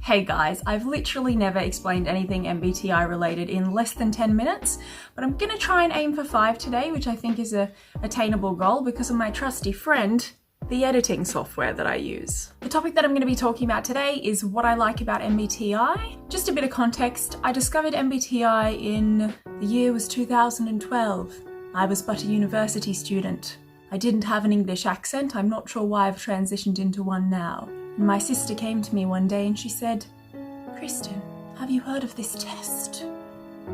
Hey guys, I've literally never explained anything MBTI related in less than 10 minutes, but I'm gonna try and aim for 5 today, which I think is a attainable goal because of my trusty friend, the editing software that I use. The topic that I'm going to be talking about today is what I like about MBTI. Just a bit of context, I discovered MBTI in the year was 2012. I was but a university student. I didn't have an English accent. I'm not sure why I've transitioned into one now. And my sister came to me one day and she said, "Kristen, have you heard of this test?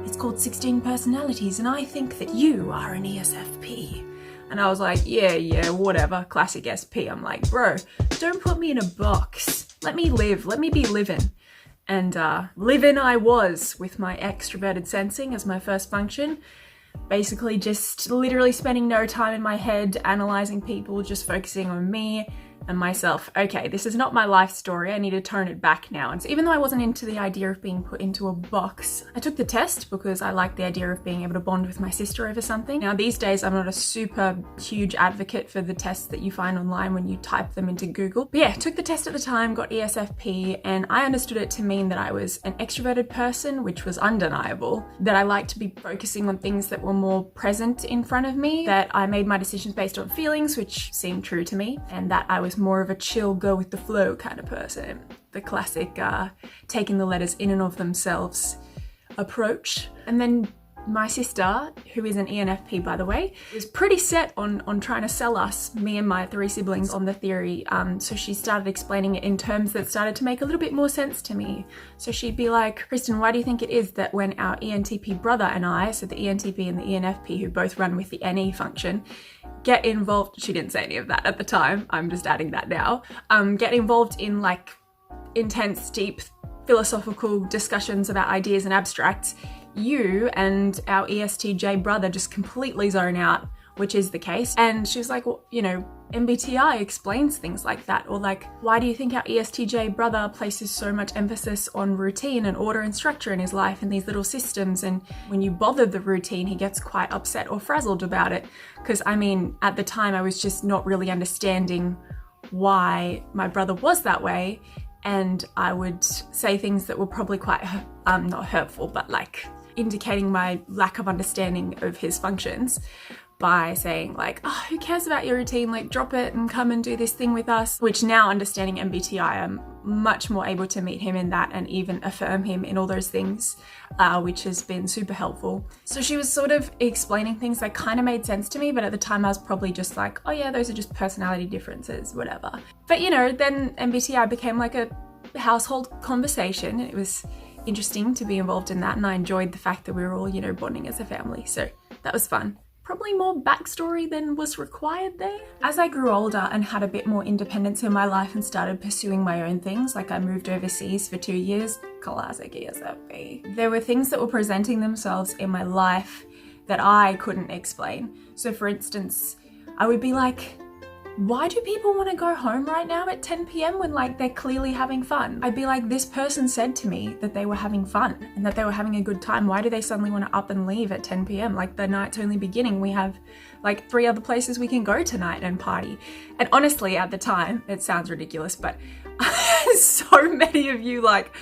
It's called 16 personalities and I think that you are an ESFP." And I was like, yeah, whatever, classic SP. I'm like, bro, don't put me in a box. Let me live, let me be living. And living I was with my extroverted sensing as my first function. Basically just literally spending no time in my head, analysing people, just focusing on me and myself. Okay, this is not my life story. I need to tone it back now. And so even though I wasn't into the idea of being put into a box, I took the test because I like the idea of being able to bond with my sister over something. Now these days, I'm not a super huge advocate for the tests that you find online when you type them into Google. But yeah, took the test at the time, got ESFP, and I understood it to mean that I was an extroverted person, which was undeniable, that I liked to be focusing on things that were more present in front of me, that I made my decisions based on feelings, which seemed true to me, and that I was more of a chill, go with the flow kind of person. The classic taking the letters in and of themselves approach. And then my sister, who is an ENFP by the way, is pretty set on trying to sell us, me and my 3 siblings, on the theory. So she started explaining it in terms that started to make a little bit more sense to me. So she'd be like, "Kristen, why do you think it is that when our ENTP brother and I," so the ENTP and the ENFP who both run with the NE function, get involved, she didn't say any of that at the time, I'm just adding that now, get involved in like intense, deep philosophical discussions about ideas and abstracts, you and our ESTJ brother just completely zone out, which is the case." And she was like, "Well, you know, MBTI explains things like that," or like, "Why do you think our ESTJ brother places so much emphasis on routine and order and structure in his life and these little systems, and when you bother the routine, he gets quite upset or frazzled about it?" Because I mean, at the time I was just not really understanding why my brother was that way, and I would say things that were probably quite, not hurtful, but like indicating my lack of understanding of his functions by saying like, "Oh, who cares about your routine? Like, drop it and come and do this thing with us." Which now, understanding MBTI, I'm much more able to meet him in that and even affirm him in all those things, which has been super helpful. So she was sort of explaining things that kind of made sense to me, but at the time I was probably just like, "Oh yeah, those are just personality differences, whatever." But you know, then MBTI became like a household conversation. It was interesting to be involved in that, and I enjoyed the fact that we were all, you know, bonding as a family. So that was fun. Probably more backstory than was required there. As I grew older and had a bit more independence in my life and started pursuing my own things, like I moved overseas for 2 years, classic ESFP, there were things that were presenting themselves in my life that I couldn't explain. So for instance, I would be like, "Why do people want to go home right now at 10 p.m. when like they're clearly having fun?" I'd be like, "This person said to me that they were having fun and that they were having a good time. Why do they suddenly want to up and leave at 10 p.m? Like the night's only beginning. We have like 3 other places we can go tonight and party." And honestly, at the time, it sounds ridiculous, but so many of you like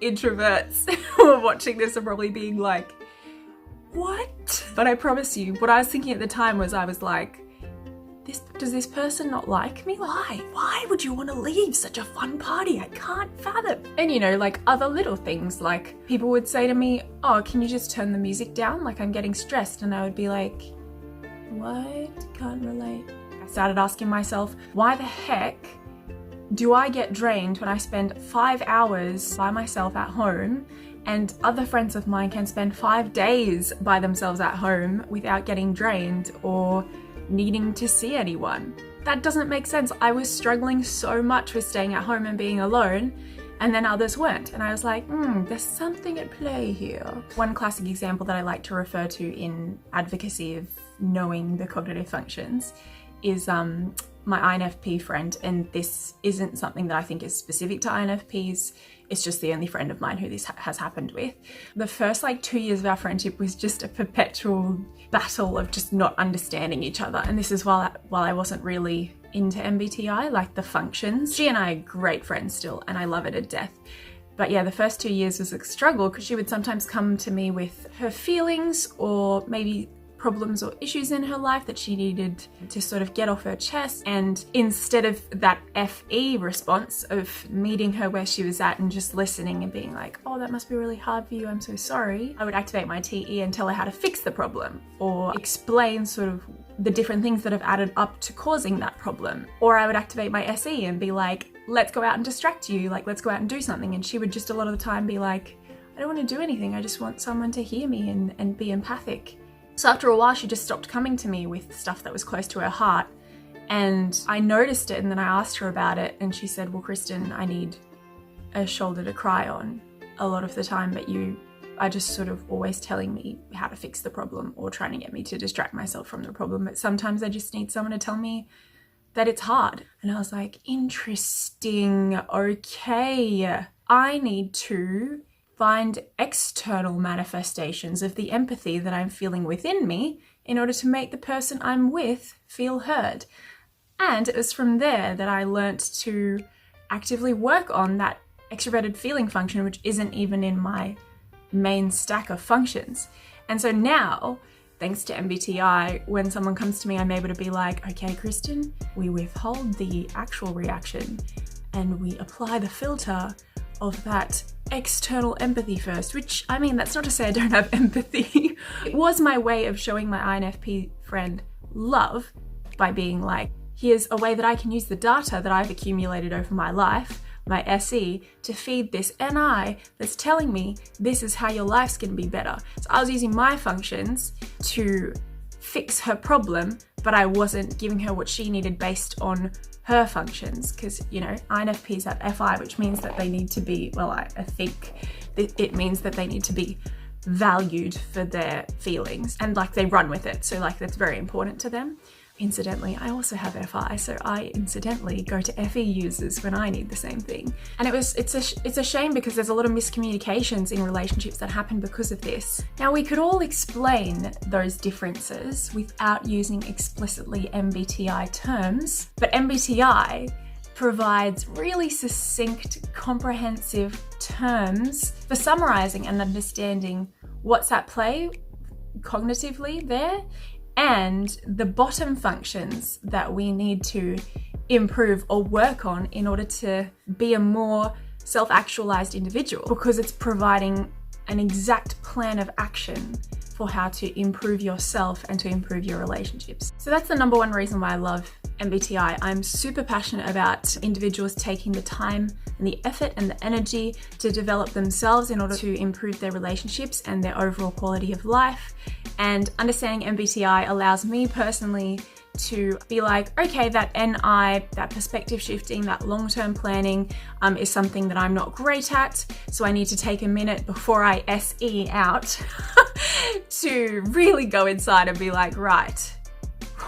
introverts who are watching this are probably being like, "What?" But I promise you, what I was thinking at the time was, I was like, does this person not like me? Why would you want to leave such a fun party? I can't fathom. And you know, like other little things, like people would say to me, "Oh, can you just turn the music down? Like I'm getting stressed." And I would be like, "What? Can't relate." I started asking myself, why the heck do I get drained when I spend 5 hours by myself at home and other friends of mine can spend 5 days by themselves at home without getting drained or needing to see anyone? That doesn't make sense. I was struggling so much with staying at home and being alone, and then others weren't. And I was like, there's something at play here. One classic example that I like to refer to in advocacy of knowing the cognitive functions is my INFP friend, and this isn't something that I think is specific to INFPs. It's just the only friend of mine who this has happened with. The first like 2 years of our friendship was just a perpetual battle of just not understanding each other. And this is while I wasn't really into MBTI, like the functions. She and I are great friends still, and I love her to death. But yeah, the first 2 years was a struggle because she would sometimes come to me with her feelings or maybe problems or issues in her life that she needed to sort of get off her chest. And instead of that FE response of meeting her where she was at and just listening and being like, oh, that must be really hard for you, I'm so sorry, I would activate my TE and tell her how to fix the problem or explain sort of the different things that have added up to causing that problem. Or I would activate my SE and be like, let's go out and distract you, like let's go out and do something. And she would just a lot of the time be like, I don't want to do anything, I just want someone to hear me and be empathic. So after a while, she just stopped coming to me with stuff that was close to her heart. And I noticed it, and then I asked her about it, and she said, well, Kristen, I need a shoulder to cry on a lot of the time, but you are just sort of always telling me how to fix the problem or trying to get me to distract myself from the problem. But sometimes I just need someone to tell me that it's hard. And I was like, interesting, okay. I need to find external manifestations of the empathy that I'm feeling within me in order to make the person I'm with feel heard. And it was from there that I learnt to actively work on that extroverted feeling function, which isn't even in my main stack of functions. And so now, thanks to MBTI, when someone comes to me, I'm able to be like, okay, Kristen, we withhold the actual reaction and we apply the filter of that external empathy first, which, I mean, that's not to say I don't have empathy. It was my way of showing my INFP friend love by being like, here's a way that I can use the data that I've accumulated over my life, my SE, to feed this NI that's telling me this is how your life's gonna be better. So I was using my functions to fix her problem, but I wasn't giving her what she needed based on her functions, because, you know, INFPs have FI, which means that they need to be, well, I think it means that they need to be valued for their feelings and like they run with it. So like that's very important to them. Incidentally, I also have FI, so I incidentally go to FE users when I need the same thing. And it's a shame because there's a lot of miscommunications in relationships that happen because of this. Now, we could all explain those differences without using explicitly MBTI terms, but MBTI provides really succinct, comprehensive terms for summarizing and understanding what's at play cognitively there, and the bottom functions that we need to improve or work on in order to be a more self-actualized individual, because it's providing an exact plan of action for how to improve yourself and to improve your relationships. So that's the number one reason why I love MBTI. I'm super passionate about individuals taking the time and the effort and the energy to develop themselves in order to improve their relationships and their overall quality of life. And understanding MBTI allows me personally to be like, okay, that NI, that perspective shifting, that long-term planning is something that I'm not great at. So I need to take a minute before I SE out to really go inside and be like, right,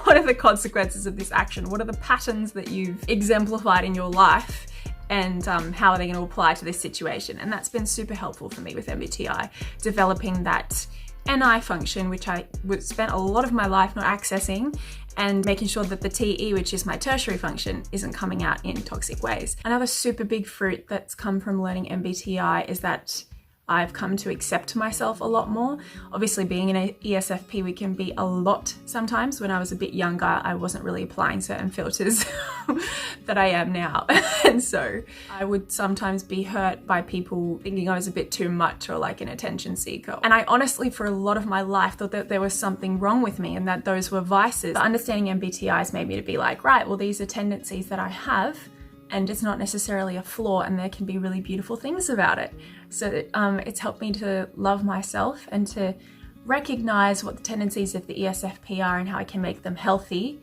what are the consequences of this action? What are the patterns that you've exemplified in your life? And how are they going to apply to this situation? And that's been super helpful for me with MBTI, developing that NI function, which I spent a lot of my life not accessing, and making sure that the TE, which is my tertiary function, isn't coming out in toxic ways. Another super big fruit that's come from learning MBTI is that I've come to accept myself a lot more. Obviously, being an ESFP, we can be a lot sometimes. When I was a bit younger, I wasn't really applying certain filters that I am now. And so I would sometimes be hurt by people thinking I was a bit too much or like an attention seeker. And I honestly, for a lot of my life, thought that there was something wrong with me and that those were vices. But understanding MBTI has made me to be like, right, well, these are tendencies that I have, and it's not necessarily a flaw, and there can be really beautiful things about it. So it's helped me to love myself and to recognize what the tendencies of the ESFP are and how I can make them healthy,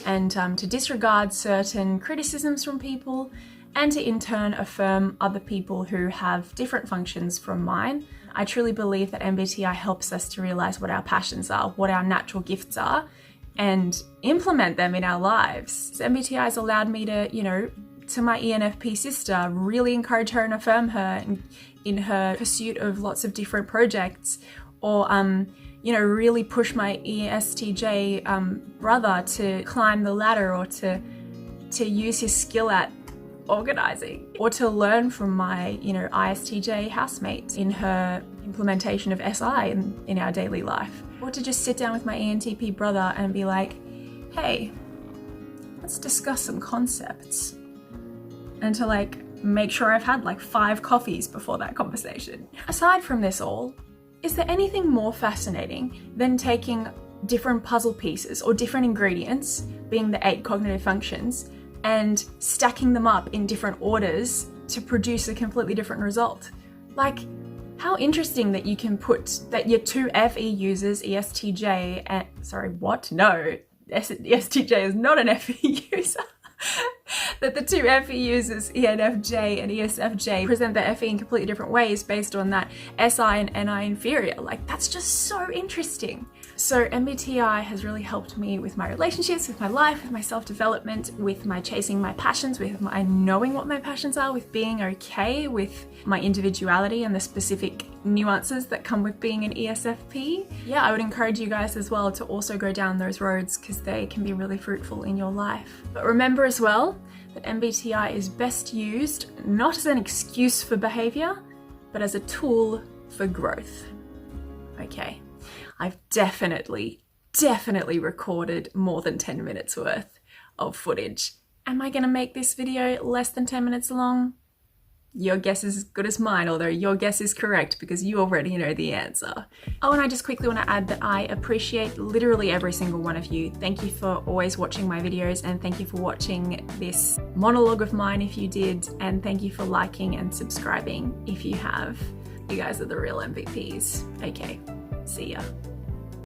and to disregard certain criticisms from people, and to in turn affirm other people who have different functions from mine. I truly believe that MBTI helps us to realize what our passions are, what our natural gifts are, and implement them in our lives. So MBTI has allowed me to, to my ENFP sister, really encourage her and affirm her in her pursuit of lots of different projects, or really push my ESTJ brother to climb the ladder, or to use his skill at organizing, or to learn from my, ISTJ housemate in her implementation of SI in our daily life, or to just sit down with my ENTP brother and be like, hey, let's discuss some concepts, and to make sure I've had 5 coffees before that conversation. Aside from this all, is there anything more fascinating than taking different puzzle pieces or different ingredients, being the 8 cognitive functions, and stacking them up in different orders to produce a completely different result? How interesting that you can put that your 2 FE users, ESTJ, and ESTJ is not an FE user. That the 2 FE users, ENFJ and ESFJ, present their FE in completely different ways based on that SI and NI inferior. That's just so interesting. So MBTI has really helped me with my relationships, with my life, with my self-development, with my chasing my passions, with my knowing what my passions are, with being okay with my individuality and the specific nuances that come with being an ESFP. Yeah, I would encourage you guys as well to also go down those roads because they can be really fruitful in your life. But remember as well that MBTI is best used not as an excuse for behavior, but as a tool for growth. Okay. I've definitely recorded more than 10 minutes worth of footage. Am I gonna make this video less than 10 minutes long? Your guess is as good as mine, although your guess is correct because you already know the answer. Oh, and I just quickly want to add that I appreciate literally every single one of you. Thank you for always watching my videos, and thank you for watching this monologue of mine if you did, and thank you for liking and subscribing if you have. You guys are the real MVPs. Okay, see ya.